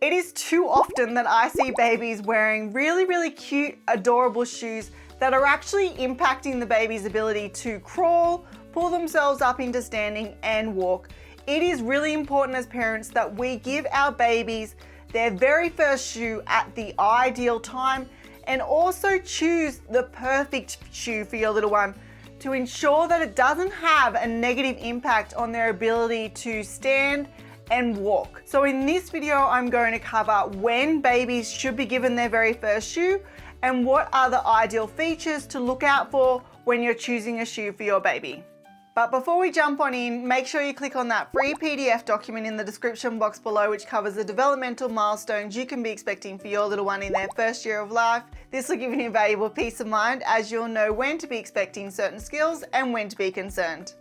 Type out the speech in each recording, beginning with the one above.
It is too often that I see babies wearing really cute, adorable shoes that are actually impacting the baby's ability to crawl, pull themselves up into standing, and walk. It is really important as parents that we give our babies their very first shoe at the ideal time, and also choose the perfect shoe for your little one to ensure that it doesn't have a negative impact on their ability to stand and walk. So in this video, I'm going to cover when babies should be given their very first shoe and what are the ideal features to look out for when you're choosing a shoe for your baby. But before we jump on in, make sure you click on that free PDF document in the description box below, which covers the developmental milestones you can be expecting for your little one in their first year of life. This will give you valuable peace of mind as you'll know when to be expecting certain skills and when to be concerned.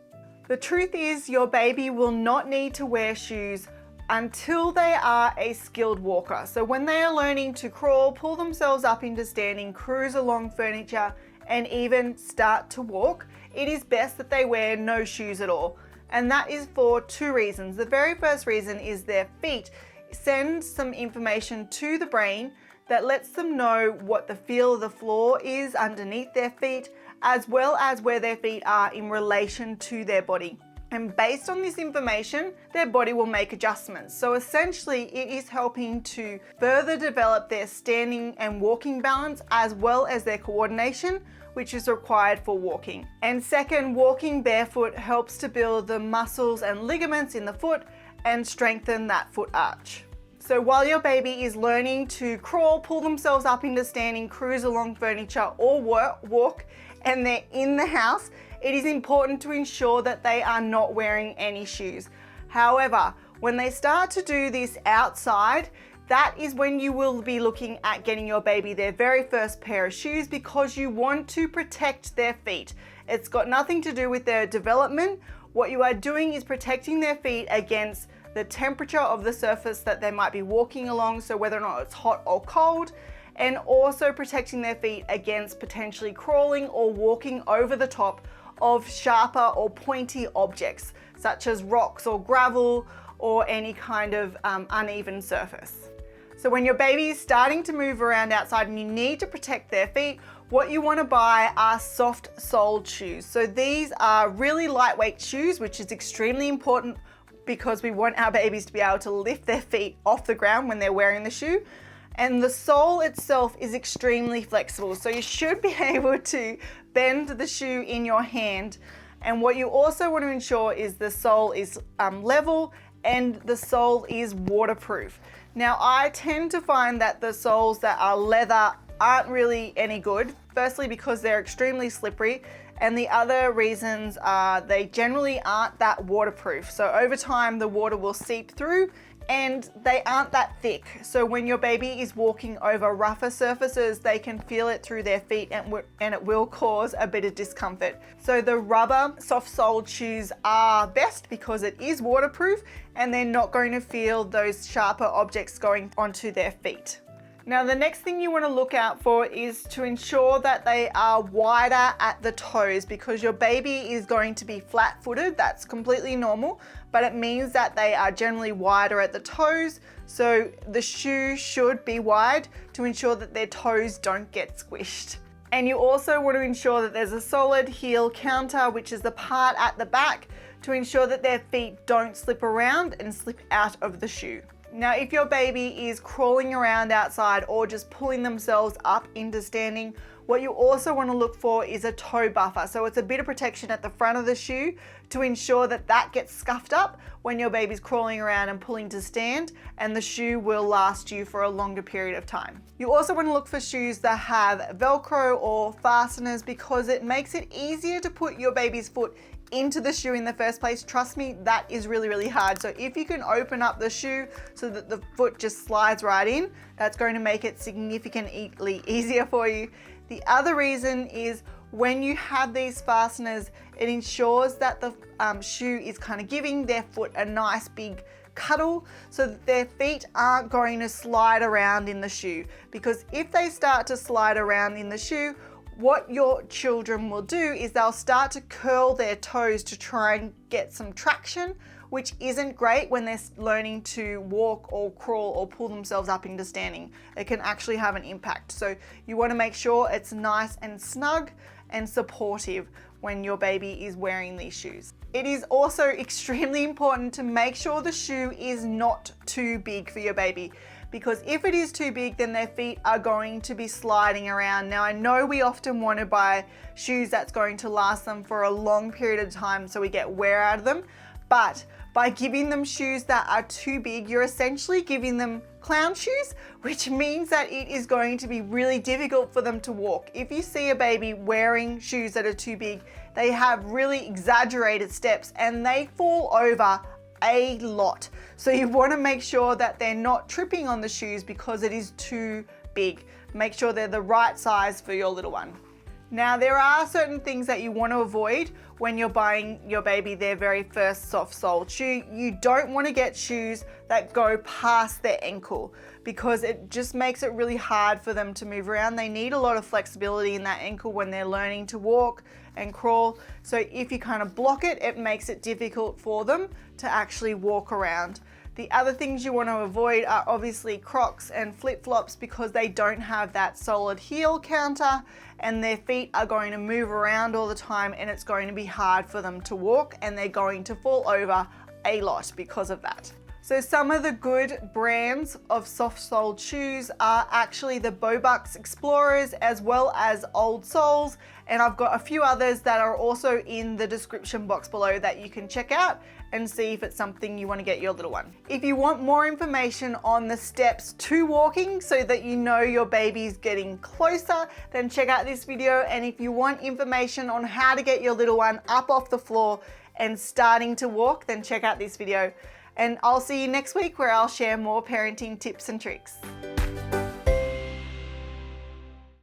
The truth is, your baby will not need to wear shoes until they are a skilled walker. So when they are learning to crawl, pull themselves up into standing, cruise along furniture, and even start to walk, it is best that they wear no shoes at all. And that is for two reasons. The very first reason is their feet send some information to the brain that lets them know what the feel of the floor is underneath their feet, as well as where their feet are in relation to their body. And based on this information, their body will make adjustments. So essentially, it is helping to further develop their standing and walking balance, as well as their coordination, which is required for walking. And second, walking barefoot helps to build the muscles and ligaments in the foot and strengthen that foot arch. So while your baby is learning to crawl, pull themselves up into standing, cruise along furniture, or walk, and they're in the house, it is important to ensure that they are not wearing any shoes. However, when they start to do this outside, that is when you will be looking at getting your baby their very first pair of shoes, because you want to protect their feet. It's got nothing to do with their development. What you are doing is protecting their feet against the temperature of the surface that they might be walking along, so whether or not it's hot or cold, and also protecting their feet against potentially crawling or walking over the top of sharper or pointy objects, such as rocks or gravel or any kind of uneven surface. So when your baby is starting to move around outside and you need to protect their feet, what you want to buy are soft-soled shoes. So these are really lightweight shoes, which is extremely important because we want our babies to be able to lift their feet off the ground when they're wearing the shoe. And the sole itself is extremely flexible, so you should be able to bend the shoe in your hand. And what you also want to ensure is the sole is level and the sole is waterproof. Now, I tend to find that the soles that are leather aren't really any good. Firstly, because they're extremely slippery, and the other reasons are they generally aren't that waterproof. So over time, the water will seep through and they aren't that thick. So when your baby is walking over rougher surfaces, they can feel it through their feet and it will cause a bit of discomfort. So the rubber soft-soled shoes are best because it is waterproof and they're not going to feel those sharper objects going onto their feet. Now, the next thing you want to look out for is to ensure that they are wider at the toes, because your baby is going to be flat-footed. That's completely normal, but it means that they are generally wider at the toes. So the shoe should be wide to ensure that their toes don't get squished. And you also want to ensure that there's a solid heel counter, which is the part at the back, to ensure that their feet don't slip around and slip out of the shoe. Now, if your baby is crawling around outside or just pulling themselves up into standing, what you also want to look for is a toe buffer. So it's a bit of protection at the front of the shoe to ensure that that gets scuffed up when your baby's crawling around and pulling to stand, and the shoe will last you for a longer period of time. You also want to look for shoes that have Velcro or fasteners, because it makes it easier to put your baby's foot into the shoe in the first place. Trust me, that is really hard. So if you can open up the shoe so that the foot just slides right in, that's going to make it significantly easier for you. The other reason is when you have these fasteners, it ensures that the shoe is kind of giving their foot a nice big cuddle so that their feet aren't going to slide around in the shoe. Because if they start to slide around in the shoe, what your children will do is they'll start to curl their toes to try and get some traction which isn't great when they're learning to walk or crawl or pull themselves up into standing. It can actually have an impact. So you want to make sure it's nice and snug and supportive when your baby is wearing these shoes. It is also extremely important to make sure the shoe is not too big for your baby, because if it is too big, then their feet are going to be sliding around. Now, I know we often want to buy shoes that's going to last them for a long period of time so we get wear out of them, but by giving them shoes that are too big, you're essentially giving them clown shoes, which means that it is going to be really difficult for them to walk. If you see a baby wearing shoes that are too big, they have really exaggerated steps and they fall over a lot. So you want to make sure that they're not tripping on the shoes because it is too big. Make sure they're the right size for your little one. Now, there are certain things that you want to avoid when you're buying your baby their very first soft-soled shoe. You don't want to get shoes that go past their ankle because it just makes it really hard for them to move around. They need a lot of flexibility in that ankle when they're learning to walk and crawl. So if you kind of block it, it makes it difficult for them to actually walk around. The other things you want to avoid are obviously Crocs and flip-flops because they don't have that solid heel counter and their feet are going to move around all the time and it's going to be hard for them to walk and they're going to fall over a lot because of that. So some of the good brands of soft-soled shoes are actually the Bobucks Explorers as well as Old Soles, and I've got a few others that are also in the description box below that you can check out and see if it's something you want to get your little one. If you want more information on the steps to walking so that you know your baby's getting closer, then check out this video. And if you want information on how to get your little one up off the floor and starting to walk, then check out this video. And I'll see you next week where I'll share more parenting tips and tricks.